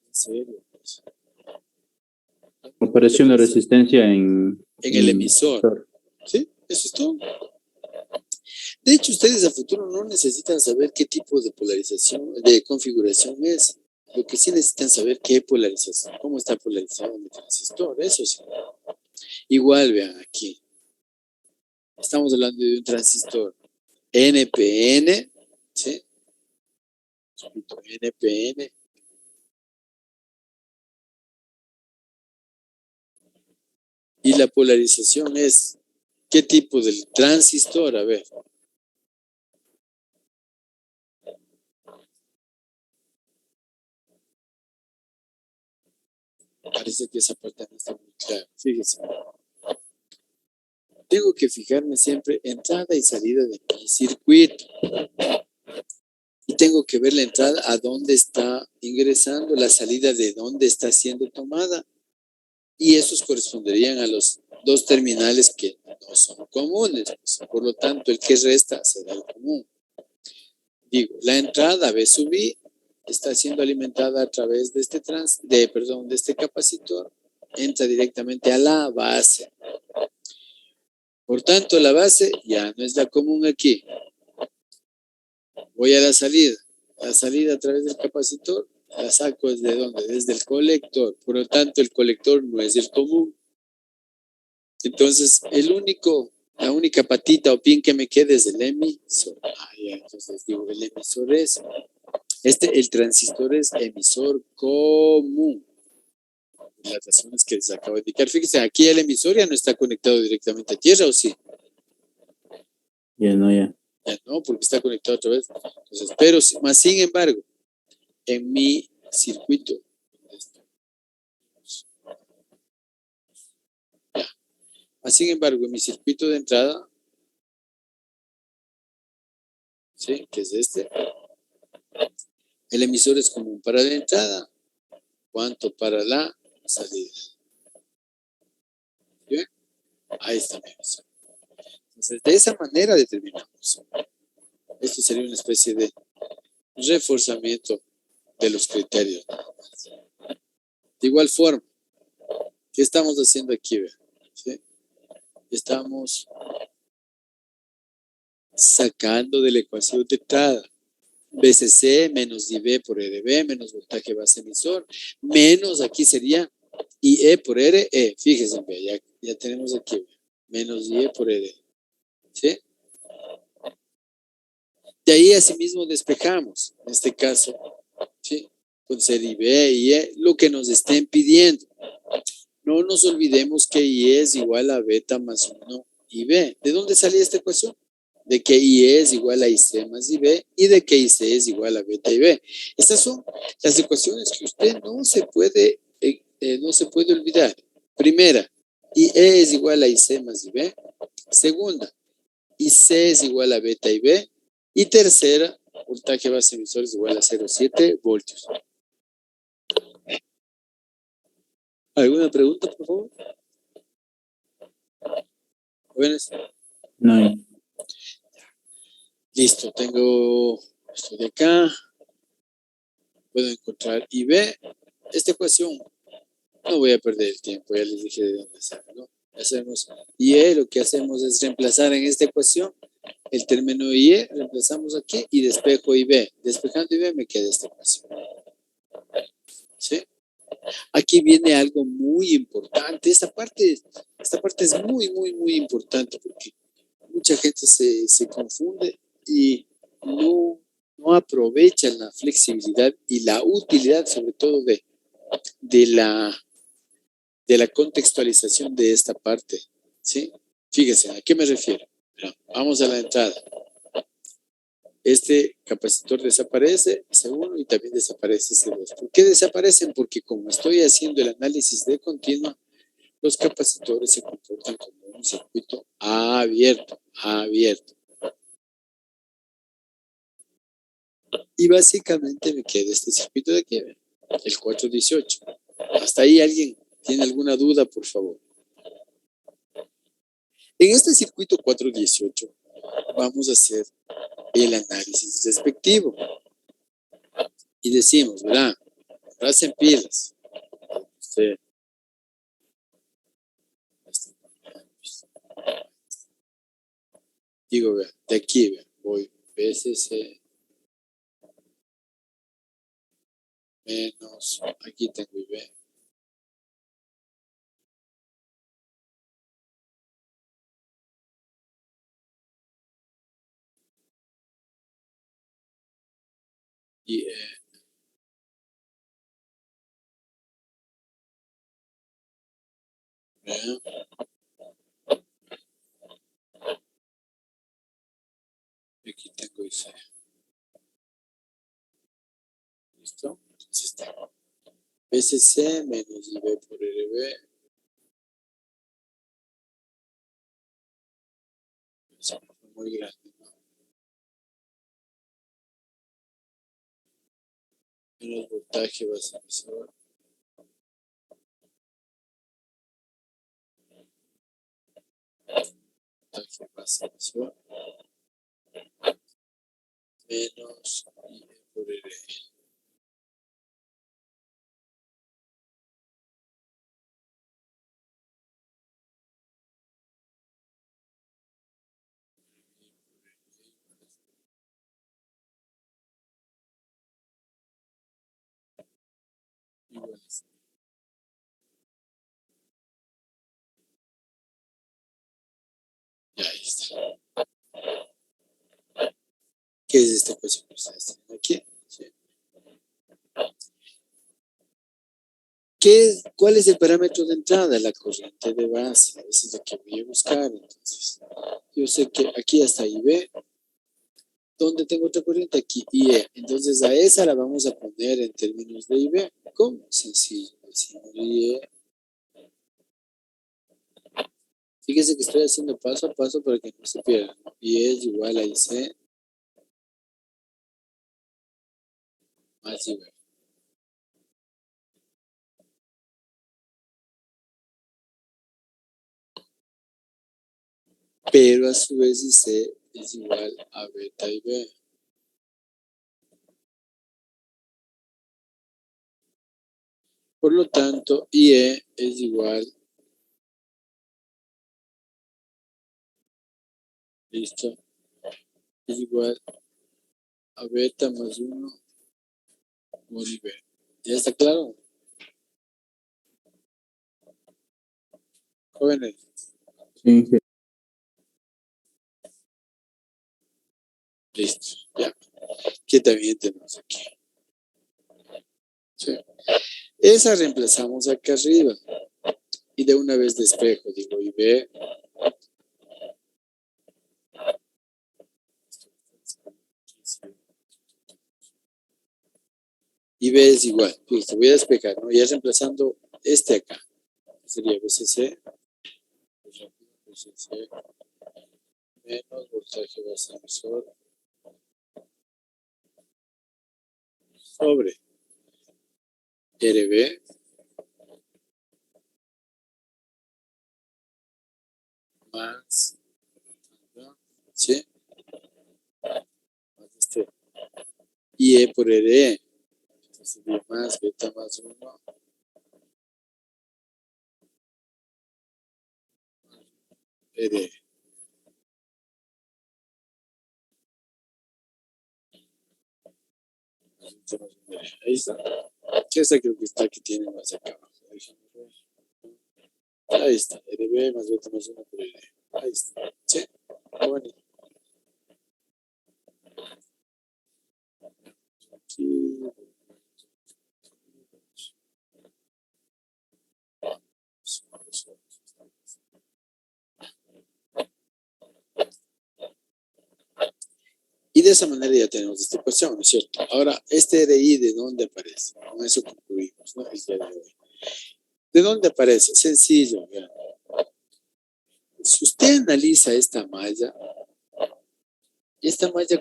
En serio. Apareció una resistencia En el emisor. ¿Sí? Eso es todo. De hecho, ustedes a futuro no necesitan saber qué tipo de polarización, de configuración es. Lo que sí necesitan saber qué polarización, cómo está polarizado mi transistor, eso sí. Igual, vean aquí. Estamos hablando de un transistor NPN, ¿sí? Circuito NPN. Y la polarización es, ¿qué tipo de transistor? A ver. Parece que esa parte no está muy clara. Fíjense. Tengo que fijarme siempre entrada y salida de mi circuito. Y tengo que ver la entrada a dónde está ingresando, la salida de dónde está siendo tomada. Y esos corresponderían a los dos terminales que no son comunes. Por lo tanto, el que resta será el común. Digo, la entrada B sub I está siendo alimentada a través de de este capacitor. Entra directamente a la base. Por tanto, la base ya no es la común aquí. Voy a la salida. La salida a través del capacitor la saco ¿desde dónde? Desde el colector. Por lo tanto, el colector no es el común. Entonces, la única patita o pin que me queda es el emisor. Entonces digo, el emisor es, el transistor es emisor común. Las razones que les acabo de indicar. Fíjense, aquí el emisor ya no está conectado directamente a tierra, ¿o sí? Ya no, ya. Ya no, porque está conectado otra vez. Entonces, pero más sin embargo, en mi circuito, más sin embargo, en mi circuito de entrada, ¿sí? Que es este, el emisor es común para la entrada, cuanto para la salida. ¿Bien? Ahí está mi emisor. Entonces, de esa manera determinamos. Esto sería una especie de reforzamiento de los criterios. De igual forma, ¿qué estamos haciendo aquí? ¿Sí? Estamos sacando de la ecuación de entrada BCC menos IB por RB menos voltaje base emisor menos aquí sería IE por RE. Fíjense, ya tenemos aquí menos IE por RE. ¿Sí? De ahí asimismo despejamos, en este caso, ¿sí? Con ser IB y IE, lo que nos estén pidiendo. No nos olvidemos que IE es igual a beta más 1 IB. ¿De dónde salía esta ecuación? De que IE es igual a IC más IB y de que IC es igual a beta IB. Estas son las ecuaciones que usted no se puede olvidar. Primera, IE es igual a IC más IB. Segunda, IC es igual a beta IB. Y tercera, voltaje base emisor es igual a 0,7 voltios. ¿Alguna pregunta, por favor? Jóvenes. No hay. Listo, tengo esto de acá. Puedo encontrar IB. Esta ecuación, no voy a perder el tiempo, ya les dije de dónde hacerlo, ¿no? Hacemos IE, lo que hacemos es reemplazar en esta ecuación el término IE, reemplazamos aquí y despejo IB. Despejando IB me queda esta ecuación. ¿Sí? Aquí viene algo muy importante. Esta parte es muy, muy, muy importante porque mucha gente se confunde y no aprovechan la flexibilidad y la utilidad, sobre todo de la contextualización de esta parte. ¿Sí? Fíjese, ¿a qué me refiero? Vamos a la entrada. Este capacitor desaparece, C1, y también desaparece C2. ¿Por qué desaparecen? Porque como estoy haciendo el análisis de continua, los capacitores se comportan como un circuito abierto. Y básicamente me queda este circuito de aquí, el 418. ¿Hasta ahí alguien tiene alguna duda, por favor? En este circuito 418 vamos a hacer el análisis respectivo. Y decimos, ¿verdad? Hacen pilas. Sí. Digo, vea, de aquí, vea, voy BCC menos, aquí tengo IB, y vean. Aquí tengo ese. ¿Listo? Entonces está BCC menos IB por RB. Es muy grande, ¿no? Menos voltaje base emisor. Voltaje base emisor. Menos IB por RB. Igual es. Ya ahí está. ¿Qué es esta ecuación que ustedes tienen aquí? ¿Sí? ¿Cuál es el parámetro de entrada? La corriente de base. Esa es la que voy a buscar. Entonces, yo sé que aquí hasta IB. ¿Dónde tengo otra corriente? Aquí, IE. Entonces, a esa la vamos a poner en términos de IB. ¿Cómo? Sencillo. Decimos IE. Fíjese que estoy haciendo paso a paso para que no se pierda. IE es igual a IC más IB. Pero a su vez IC es igual a beta IB. Por lo tanto, IE es igual, listo, es igual a beta más 1 por IB. ¿Ya está claro? Jóvenes, Sí, sí. listo, ya. ¿Qué también tenemos aquí? Sí. Esa reemplazamos acá arriba. Y de una vez despejo, digo, IB. IB es igual. Listo, voy a despejar, ¿no? Ya reemplazando este acá. Sería BCC. BCC menos voltaje base emisor sobre RB más, ¿no? ¿Sí? Más este IE por RE. Entonces sería más beta más 1 RE. Ahí está. ¿Qué es aquello que está aquí? Tiene más acá abajo. Déjame ver. Ahí está. RB más beta más 1 por RE. Ahí está. ¿Sí? Bueno. Aquí. Y de esa manera ya tenemos esta ecuación, ¿no es cierto? Ahora, este RI, ¿de dónde aparece? Con eso concluimos, ¿no? El día de hoy. ¿De dónde aparece? Sencillo, vean. Si usted analiza esta malla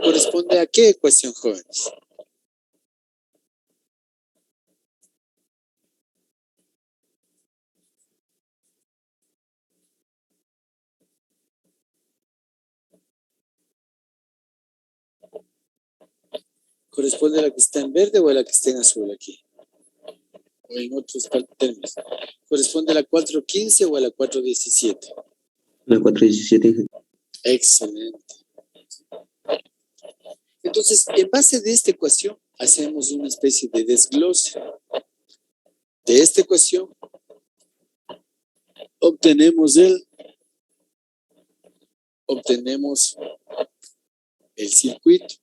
corresponde a qué ecuación, jóvenes? ¿Corresponde a la que está en verde o a la que está en azul aquí? O en otros términos. ¿Corresponde a la 415 o a la 417? La 417. Excelente. Entonces, en base de esta ecuación, hacemos una especie de desglose. De esta ecuación, obtenemos el circuito.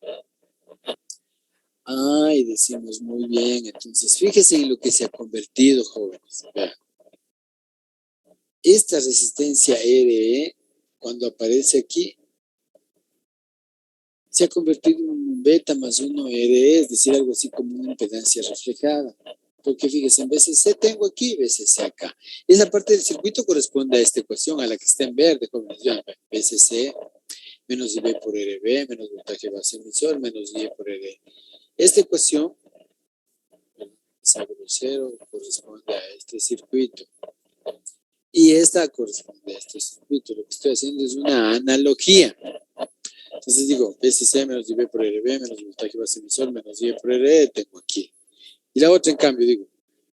Ay, decimos muy bien. Entonces, fíjese en lo que se ha convertido, jóvenes. Vean. Esta resistencia RE, cuando aparece aquí, se ha convertido en un beta más 1 RE, es decir, algo así como una impedancia reflejada. Porque fíjese, en VCC tengo aquí, VCC acá. Esa parte del circuito corresponde a esta ecuación, a la que está en verde, jóvenes. Vean, VCC menos IB por RB, menos voltaje base emisor, menos IE por RE. Esta ecuación, es algo grosero, corresponde a este circuito. Y esta corresponde a este circuito. Lo que estoy haciendo es una analogía. Entonces digo, VCC menos IB por RB, menos voltaje base emisor, menos IE por RE, tengo aquí. Y la otra, en cambio, digo,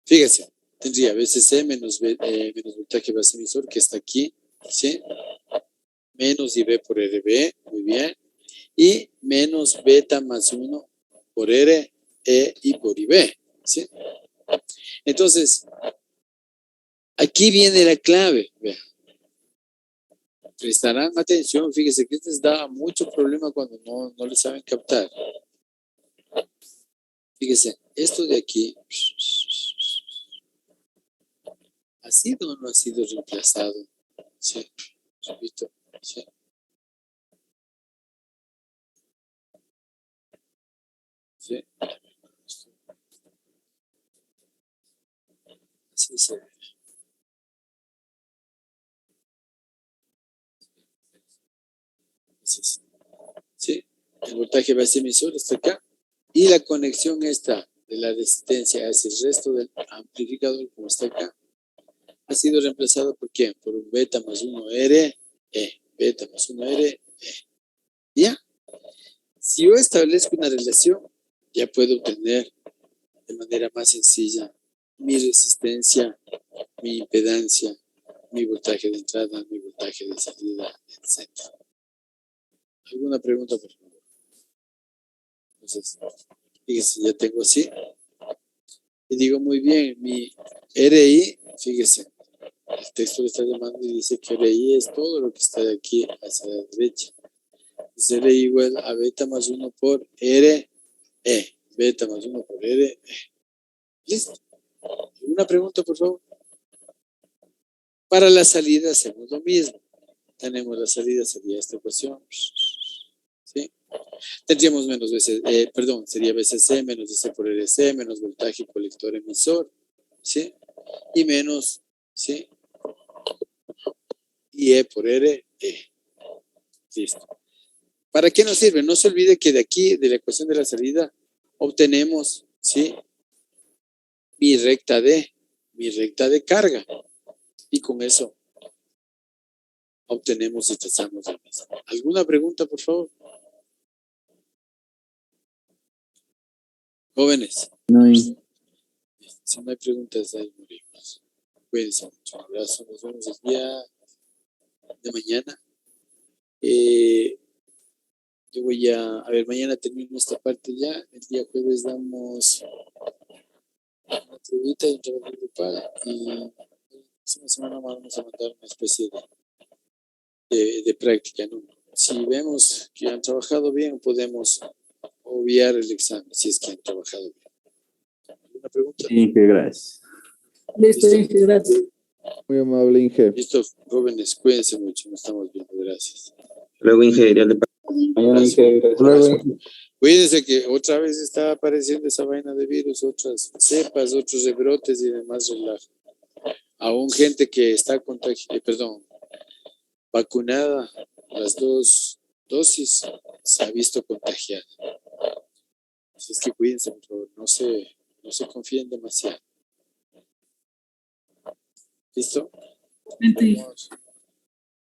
fíjese, tendría VCC menos voltaje base emisor, que está aquí, ¿sí? Menos IB por RB, muy bien. Y menos beta más 1 por RE y por IB, ¿sí? Entonces, aquí viene la clave, vean. Prestarán atención, fíjese que les da mucho problema cuando no le saben captar. Fíjese, esto de aquí, ¿ha sido o no ha sido reemplazado? Sí, repito, sí. Sí. Así se ve. Así es. Sí, el voltaje base emisor está acá. Y la conexión esta de la resistencia hacia el resto del amplificador, como está acá, ha sido reemplazado por quién? Por un beta más 1 RE, beta más 1 RE. ¿Ya? Si yo establezco una relación, ya puedo obtener de manera más sencilla mi resistencia, mi impedancia, mi voltaje de entrada, mi voltaje de salida, etc. ¿Alguna pregunta, por favor? Entonces, fíjese, ya tengo así. Y digo muy bien, mi RI, fíjese, el texto le está llamando y dice que RI es todo lo que está de aquí hacia la derecha. Es RI igual a beta más 1 por RE. Beta más 1 por RE. ¿Listo? ¿Una pregunta, por favor? Para la salida hacemos lo mismo. Tenemos la salida, sería esta ecuación. ¿Sí? Tendríamos menos veces, sería VCC menos DC por RC, menos voltaje colector emisor, ¿sí? Y menos, ¿sí? IE por RE. Listo. ¿Para qué nos sirve? No se olvide que de aquí, de la ecuación de la salida, obtenemos, ¿sí? Mi recta de carga. Y con eso obtenemos y trazamos la misma. ¿Alguna pregunta, por favor? Jóvenes. No hay. Si no hay preguntas, ahí morimos. Cuídense mucho. Un abrazo. Nos vemos el día de mañana. Yo voy a ver, mañana termino esta parte ya. El día jueves damos una entrevista y un trabajo grupal. Y la próxima semana vamos a mandar una especie de práctica, ¿no? Si vemos que han trabajado bien, podemos obviar el examen, si es que han trabajado bien. ¿Alguna pregunta? Sí, que gracias. Listo, Inge, gracias. Muy amable, Inge. Listo, jóvenes, cuídense mucho, nos estamos viendo, gracias. Luego, Inge, ya le Mañana, Inge. Gracias. Luego, Inge. Cuídense que otra vez está apareciendo esa vaina de virus, otras cepas, otros rebrotes y demás relajo. Aún gente que está vacunada, las 2 dosis, se ha visto contagiada. Así es que cuídense, por favor, no se confíen demasiado. ¿Listo? Vente. Vamos.